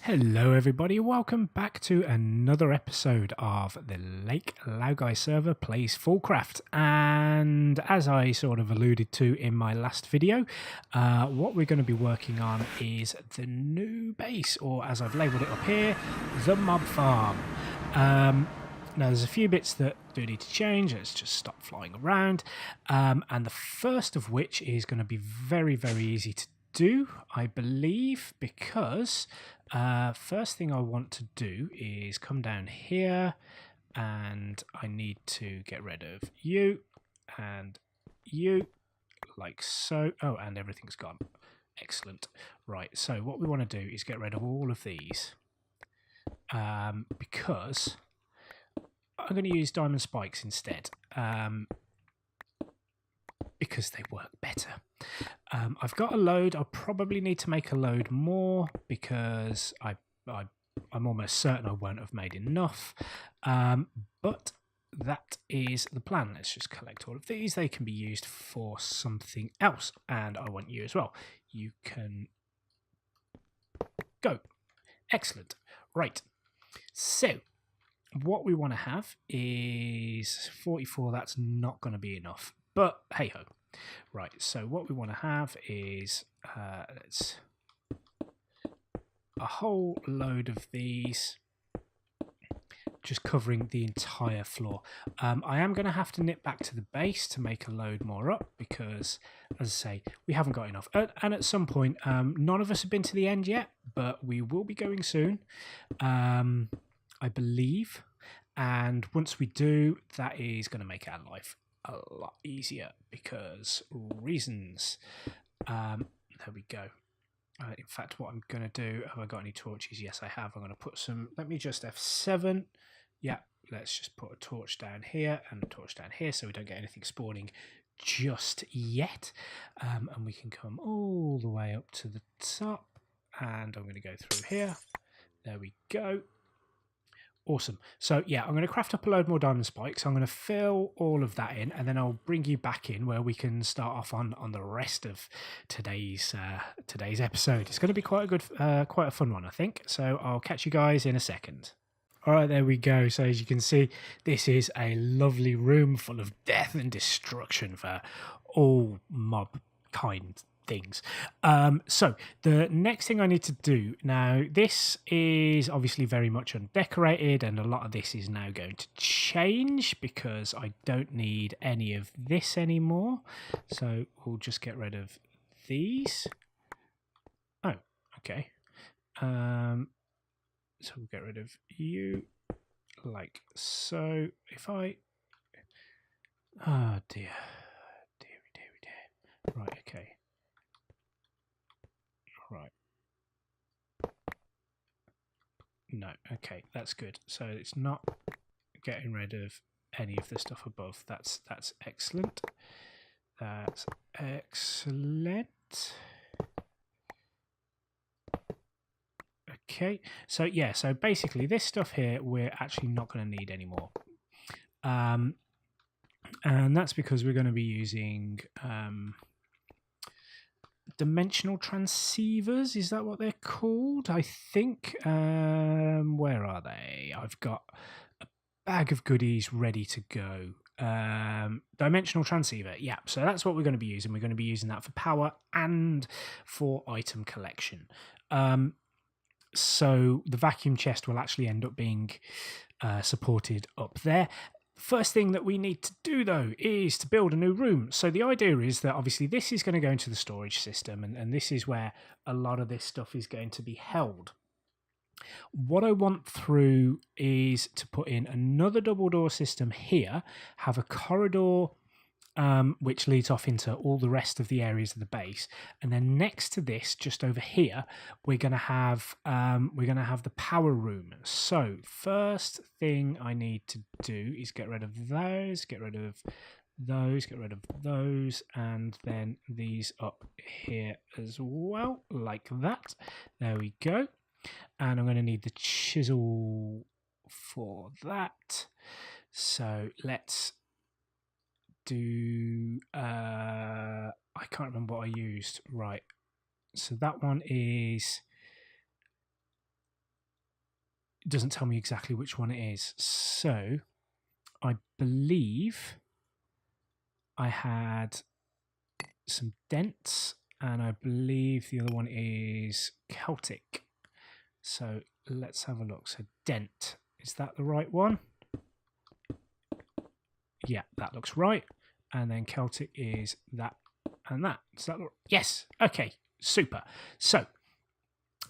Hello everybody, welcome back to another episode of the Lake Laogai server plays FoolCraft. And as I sort of alluded to in my last video, what we're going to be working on is the new base, or as I've labelled it up here, the mob farm. Now there's a few bits that do need to change. Let's just stop flying around. And the first of which is going to be very, very easy to do, I believe, because first thing I want to do is come down here and I need to get rid of you and you, like so. Oh, and everything's gone. Excellent. Right, so what we want to do is get rid of all of these because I'm going to use diamond spikes instead because they work better. I've got a load. I'll probably need to make a load more because I'm almost certain I won't have made enough. But that is the plan. Let's just collect all of these. They can be used for something else. And I want you as well. You can go. Excellent. Right. So what we want to have is 44. That's not going to be enough. But hey ho. Right, so what we want to have is let's a whole load of these, just covering the entire floor. I am going to have to nip back to the base to make a load more up because, as I say, we haven't got enough. And at some point, none of us have been to the end yet, but we will be going soon, I believe. And once we do, that is going to make our life a lot easier because reasons. There we go. In fact, what I'm going to do, have I got any torches? Yes, I have. I'm going to put some, let me just F7. Yeah, let's just put a torch down here and a torch down here so we don't get anything spawning just yet. And we can come all the way up to the top. And I'm going to go through here. There we go. Awesome. So yeah, I'm going to craft up a load more diamond spikes. I'm going to fill all of that in, and then I'll bring you back in where we can start off on the rest of today's episode. It's going to be quite a fun one, I think. So I'll catch you guys in a second. All right, there we go. So as you can see, this is a lovely room full of death and destruction for all mob kind things. So the next thing I need to do now, this is obviously very much undecorated, and a lot of this is now going to change because I don't need any of this anymore. So we'll just get rid of these. Oh, okay. So we'll get rid of you like so. If I, oh dear. Right, okay. Right. No, okay, that's good. So it's not getting rid of any of the stuff above. That's excellent. That's excellent. Okay, so yeah, so basically this stuff here we're actually not going to need anymore. And that's because we're going to be using dimensional transceivers. Is that what they're called? I think. Where are they? I've got a bag of goodies ready to go. Dimensional transceiver. Yeah, so that's what we're going to be using. We're going to be using that for power and for item collection. So the vacuum chest will actually end up being supported up there. First thing that we need to do, though, is to build a new room. So the idea is that obviously this is going to go into the storage system, and this is where a lot of this stuff is going to be held. What I want through is to put in another double door system here, have a corridor which leads off into all the rest of the areas of the base, and then next to this, just over here, we're going to have the power room. So first thing I need to do is get rid of those, get rid of those, get rid of those, and then these up here as well, like that. There we go. And I'm going to need the chisel for that. So let's do I can't remember what I used. Right, so that one is it doesn't tell me exactly which one it is. So I believe I had some dents, and I believe the other one is Celtic. So let's have a look. So dent, is that the right one? Yeah, that looks right. And then Celtic is that and that. Does that look? Yes. Okay, super. So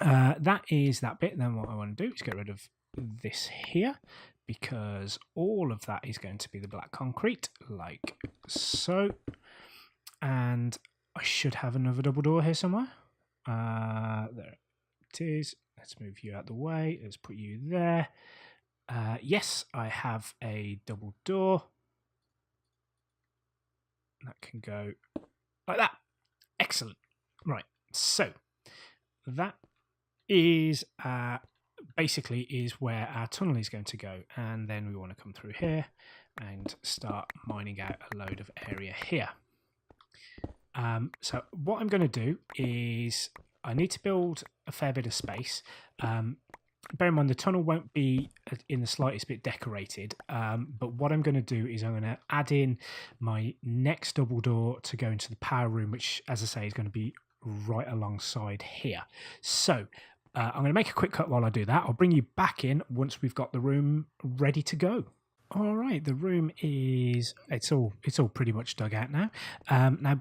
that is that bit. Then what I want to do is get rid of this here, because all of that is going to be the black concrete, like so. And I should have another double door here somewhere. There it is. Let's move you out the way. Let's put you there. Yes, I have a double door. That can go like that. Excellent. Right. So that is basically is where our tunnel is going to go. And then we want to come through here and start mining out a load of area here. So what I'm going to do is I need to build a fair bit of space. Bear in mind the tunnel won't be in the slightest bit decorated, but what I'm going to do is I'm going to add in my next double door to go into the power room, which, as I say, is going to be right alongside here. So I'm going to make a quick cut while I do that. I'll bring you back in once we've got the room ready to go. All right, the room is it's all pretty much dug out now. Now,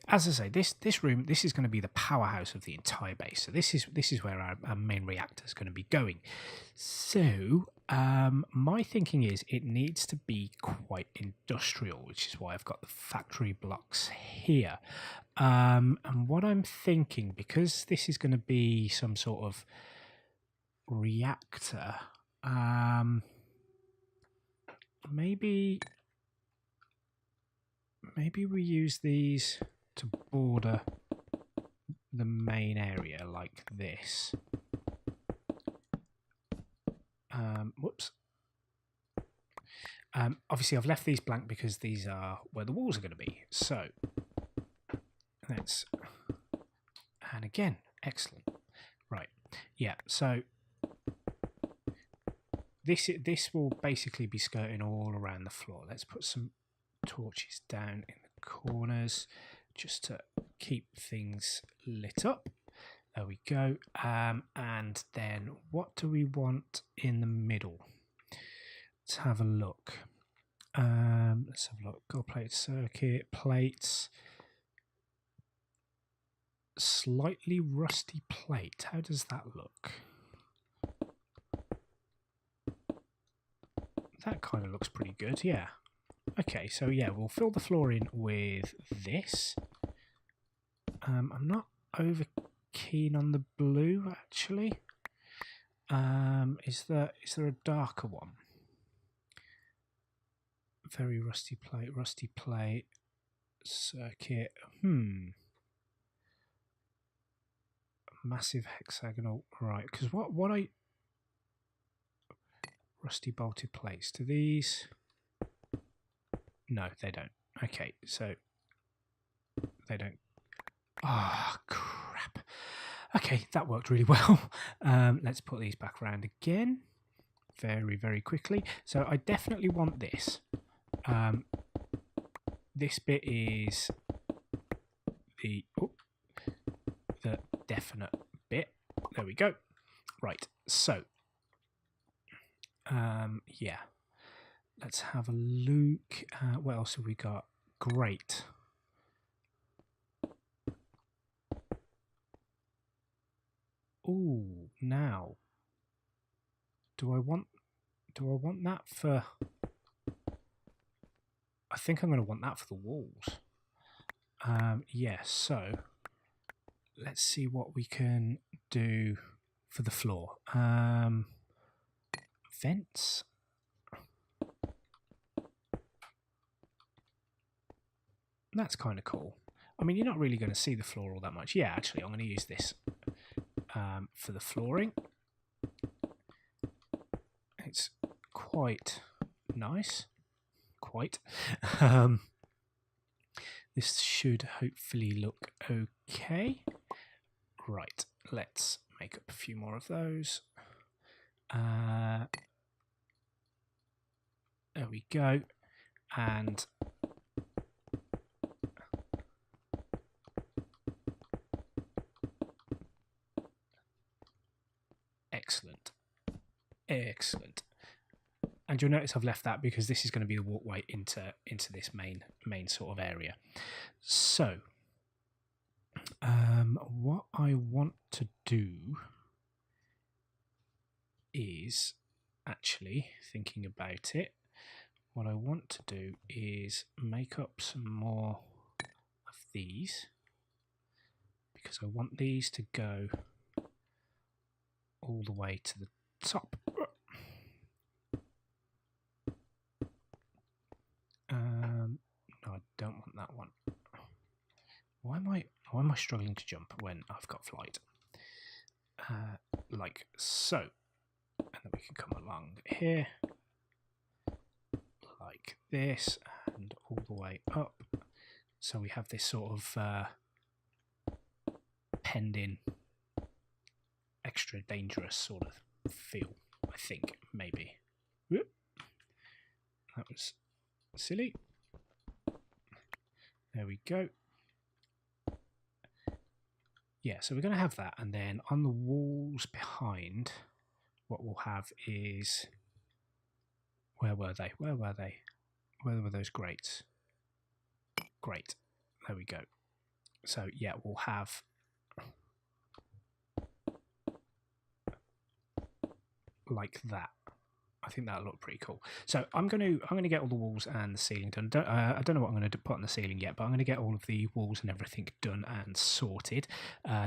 as I say, this room is going to be the powerhouse of the entire base. So this is where our main reactor is going to be going. So my thinking is it needs to be quite industrial, which is why I've got the factory blocks here. And what I'm thinking, because this is going to be some sort of reactor. Maybe we use these to border the main area like this. Whoops. Obviously, I've left these blank because these are where the walls are going to be. So let's, and again, excellent. Right, yeah. So this will basically be skirting all around the floor. Let's put some torches down in the corners just to keep things lit up. There we go. And then what do we want in the middle? Let's have a look. Gold plate circuit, plates. Slightly rusty plate. How does that look? That kind of looks pretty good, yeah. Okay, so yeah, we'll fill the floor in with this. I'm not over keen on the blue, actually. Is there a darker one? Very rusty plate, circuit. Massive hexagonal, right? Because what I rusty bolted plates. Do these? No, they don't. Okay, so they don't. Ah, oh, crap. Okay, that worked really well. Let's put these back around again very, very quickly. So I definitely want this. This bit is the definite bit. There we go. Right, so yeah, let's have a look. What else have we got? Great. Ooh, now do I want that for? I think I'm going to want that for the walls. Yeah, so let's see what we can do for the floor. Vents. That's kind of cool. I mean, you're not really going to see the floor all that much. Yeah, actually, I'm going to use this for the flooring. It's quite nice. Quite. This should hopefully look okay. Right, let's make up a few more of those. There we go. And excellent. Excellent. And you'll notice I've left that because this is going to be the walkway into this main sort of area. So what I want to do is, actually thinking about it, what I want to do is make up some more of these, because I want these to go all the way to the top. No, I don't want that one. Why am I struggling to jump when I've got flight? Like so. And then we can come along here, like this, and all the way up. So we have this sort of penned in, extra dangerous sort of feel, I think, maybe. Whoop. That was silly. There we go. Yeah, so we're going to have that, and then on the walls behind, what we'll have is, where were they? Where were they? Where were those grates? Great. There we go. So yeah, we'll have like that. I think that'll look pretty cool. So I'm going to get all the walls and the ceiling done. I don't know what I'm going to put on the ceiling yet, but I'm going to get all of the walls and everything done and sorted,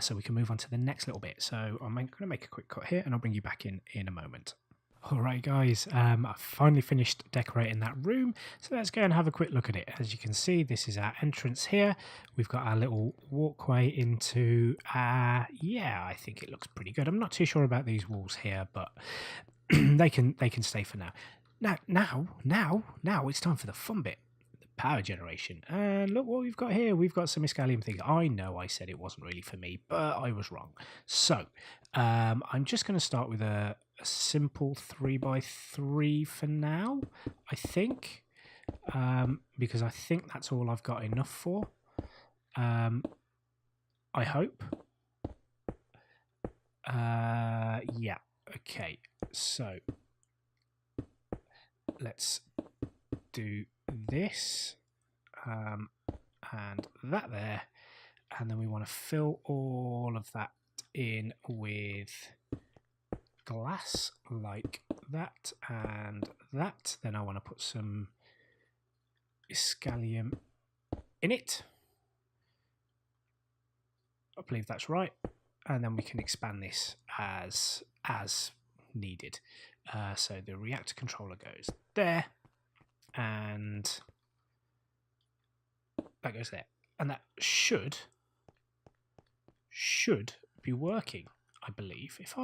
so we can move on to the next little bit. So I'm going to make a quick cut here, and I'll bring you back in a moment. Alright guys, I've finally finished decorating that room, so let's go and have a quick look at it. As you can see, this is our entrance here. We've got our little walkway into, yeah, I think it looks pretty good. I'm not too sure about these walls here, but they can stay for now. Now it's time for the fun bit, the power generation. And look what we've got here. We've got some Iscalium things. I know I said it wasn't really for me, but I was wrong. So I'm just going to start with a simple 3x3 for now, I think, because I think that's all I've got enough for. I hope. Yeah. Okay, so let's do this and that there, and then we want to fill all of that in with glass like that and that. Then I want to put some Iscalium in it. I believe that's right. And then we can expand this as needed. So the reactor controller goes there, and that goes there, and that should be working, I believe. If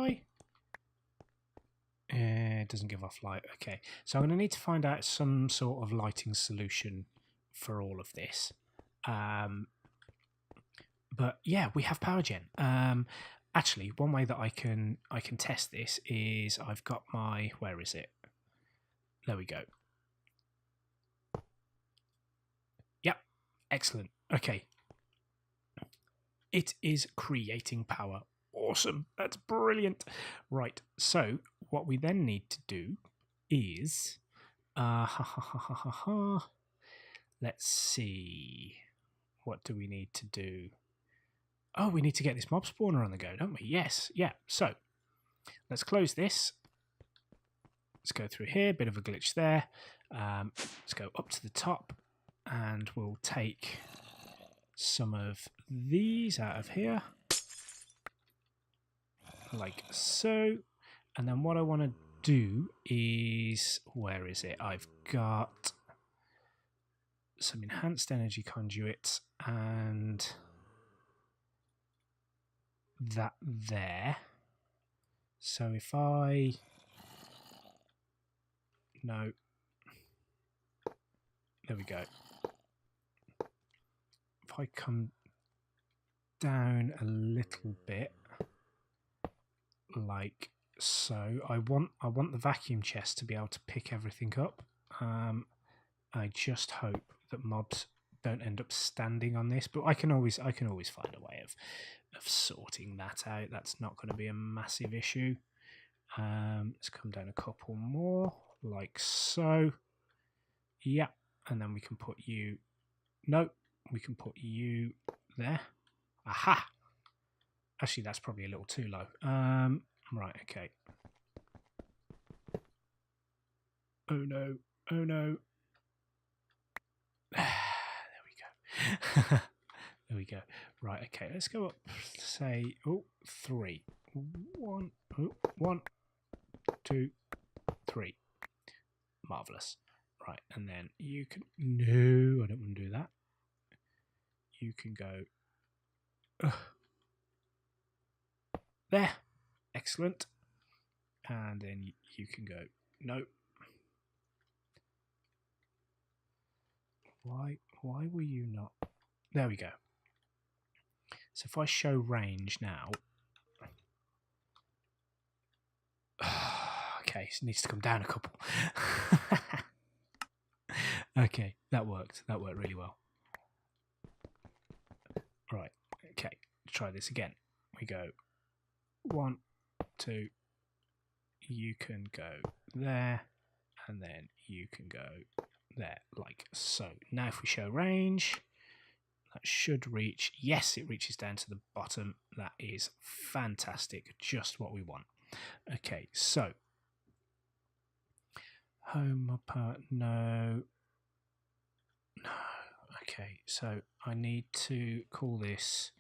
it doesn't give off light. Okay, so I'm going to need to find out some sort of lighting solution for all of this. But yeah, we have power gen. Actually, one way that I can test this is I've got my, where is it? There we go. Yep, excellent. Okay. It is creating power. Awesome. That's brilliant. Right, so what we then need to do is, let's see. What do we need to do? Oh, we need to get this mob spawner on the go, don't we? Yes, yeah. So let's close this. Let's go through here. Bit of a glitch there. Let's go up to the top, and we'll take some of these out of here, like so. And then what I want to do is, where is it? I've got some enhanced energy conduits and that there. So if I, no, there we go. If I come down a little bit like so, I want the vacuum chest to be able to pick everything up. I just hope that mobs don't end up standing on this, but I can always find a way of sorting that out. That's not going to be a massive issue. Let's come down a couple more, like so. Yeah, and then we can put you. No, we can put you there. Aha! Actually, that's probably a little too low. Right, okay. Oh no! Oh no! There we go. There we go. Right, okay. Let's go up. Say, 3. 1, 1, 2, 3. Marvelous. Right, and then you can. No, I don't want to do that. You can go. There. Excellent. And then you can go. No. Why were you not? There we go. So if I show range now. Okay, so it needs to come down a couple. Okay, that worked. That worked really well. Right, okay, try this again. We go 1, 2, you can go there, and then you can go there, like so. Now if we show range, that should reach, yes, it reaches down to the bottom. That is fantastic, just what we want. Okay, so home part, no. Okay, so I need to call this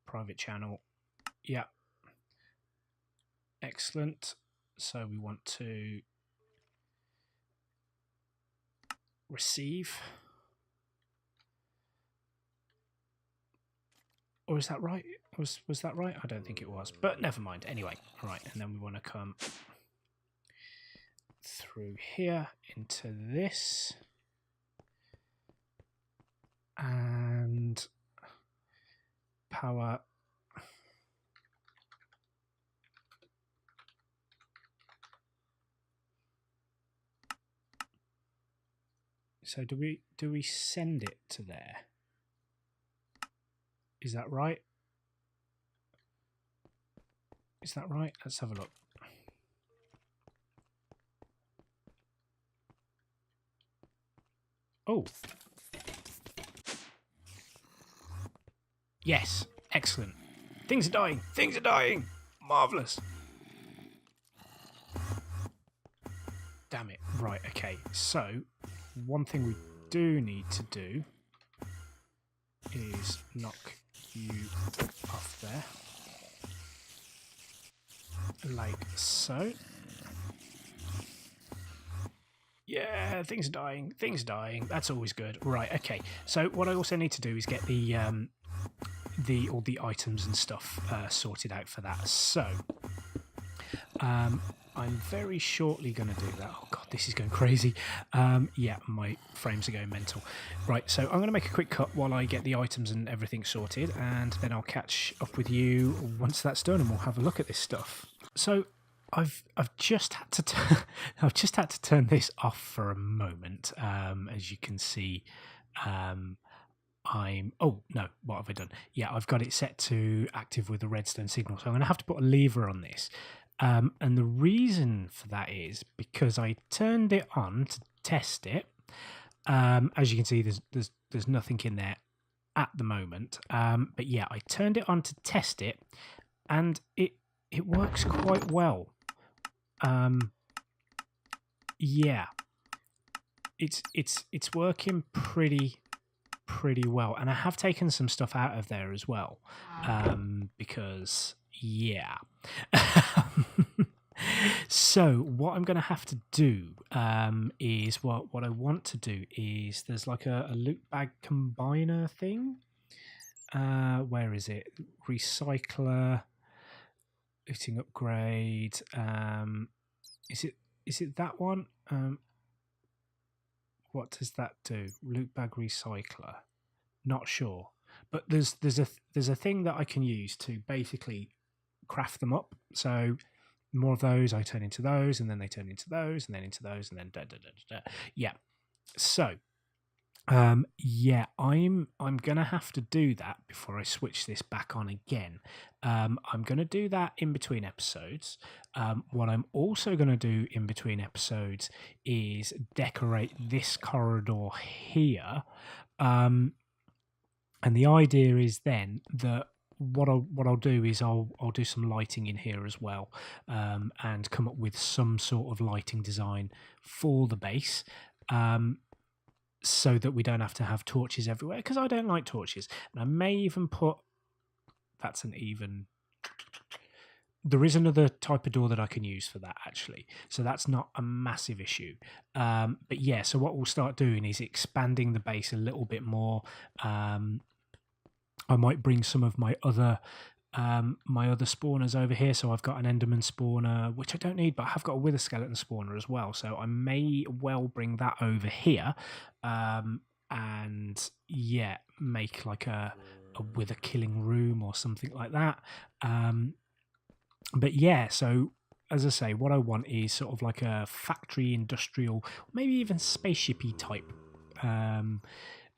private channel. Yeah, excellent. So we want to receive. Or is that right? Was that right? I don't think it was, but never mind. Anyway, right, and then we want to come through here into this, and power. So do we send it to there? Is that right? Is that right? Let's have a look. Oh. Yes. Excellent. Things are dying. Things are dying. Marvellous. Damn it. Right, okay. So, one thing we do need to do is knock you off there. Like so. Yeah, things are dying. Things are dying. That's always good. Right, okay. So what I also need to do is get all the items and stuff sorted out for that. So I'm very shortly going to do that. Oh god, this is going crazy. Yeah, my frames are going mental. Right, so I'm going to make a quick cut while I get the items and everything sorted, and then I'll catch up with you once that's done, and we'll have a look at this stuff. So I've just had to turn this off for a moment. As you can see, oh no, what have I done? Yeah, I've got it set to active with the redstone signal, so I'm going to have to put a lever on this. And the reason for that is because I turned it on to test it. As you can see, there's nothing in there at the moment. But yeah, I turned it on to test it, and it works quite well. Yeah, it's working pretty well, and I have taken some stuff out of there as well, because yeah. So what I'm going to have to do is what I want to do is there's like a loot bag combiner thing. Where is it? Recycler, looting upgrade. Is it that one? What does that do? Loot bag recycler. Not sure. But there's a thing that I can use to basically craft them up. So more of those, I turn into those, and then they turn into those, and then into those, and then yeah. So yeah, I'm gonna have to do that before I switch this back on again. I'm gonna do that in between episodes. What I'm also gonna do in between episodes is decorate this corridor here. And the idea is then that what I'll do is I'll do some lighting in here as well, and come up with some sort of lighting design for the base, so that we don't have to have torches everywhere, because I don't like torches. And I may even put there is another type of door that I can use for that, actually. So that's not a massive issue. But yeah, so what we'll start doing is expanding the base a little bit more. I might bring some of my other spawners over here. So I've got an Enderman spawner, which I don't need, but I have got a Wither Skeleton spawner as well. So I may well bring that over here, and yeah, make like a Wither killing room or something like that. But yeah, so as I say, what I want is sort of like a factory, industrial, maybe even spaceshipy type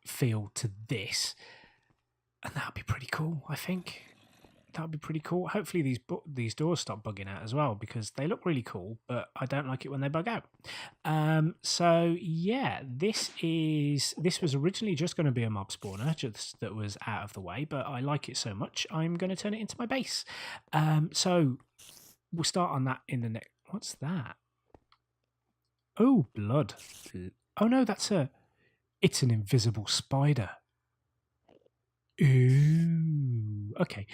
feel to this. And that would be pretty cool, I think. That would be pretty cool. Hopefully these doors stop bugging out as well, because they look really cool, but I don't like it when they bug out. So yeah, this was originally just going to be a mob spawner, just that was out of the way, but I like it so much, I'm going to turn it into my base. So we'll start on that in the next... What's that? Oh, blood. Oh no, it's an invisible spider. Ooh, okay.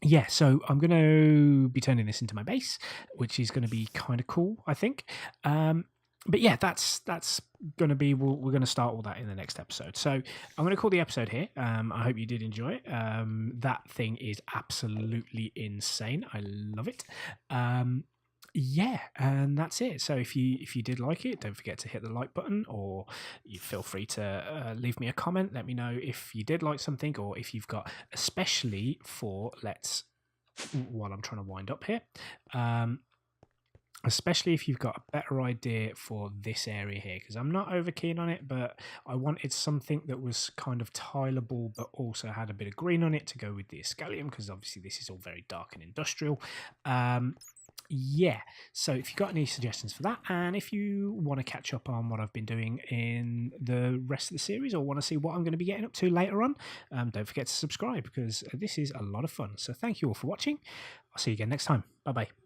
Yeah, so I'm going to be turning this into my base, which is going to be kind of cool, I think. But yeah, that's going to be... We're going to start all that in the next episode. So I'm going to call the episode here. I hope you did enjoy it. That thing is absolutely insane. I love it. Yeah, and that's it. So if you did like it, don't forget to hit the like button, or you feel free to leave me a comment. Let me know if you did like something, or if you've got, especially for while I'm trying to wind up here, especially if you've got a better idea for this area here, because I'm not over keen on it, but I wanted something that was kind of tileable but also had a bit of green on it to go with the Escalium, because obviously this is all very dark and industrial. Yeah, so if you've got any suggestions for that, and if you want to catch up on what I've been doing in the rest of the series, or want to see what I'm going to be getting up to later on, don't forget to subscribe, because this is a lot of fun. So thank you all for watching. I'll see you again next time. Bye-bye.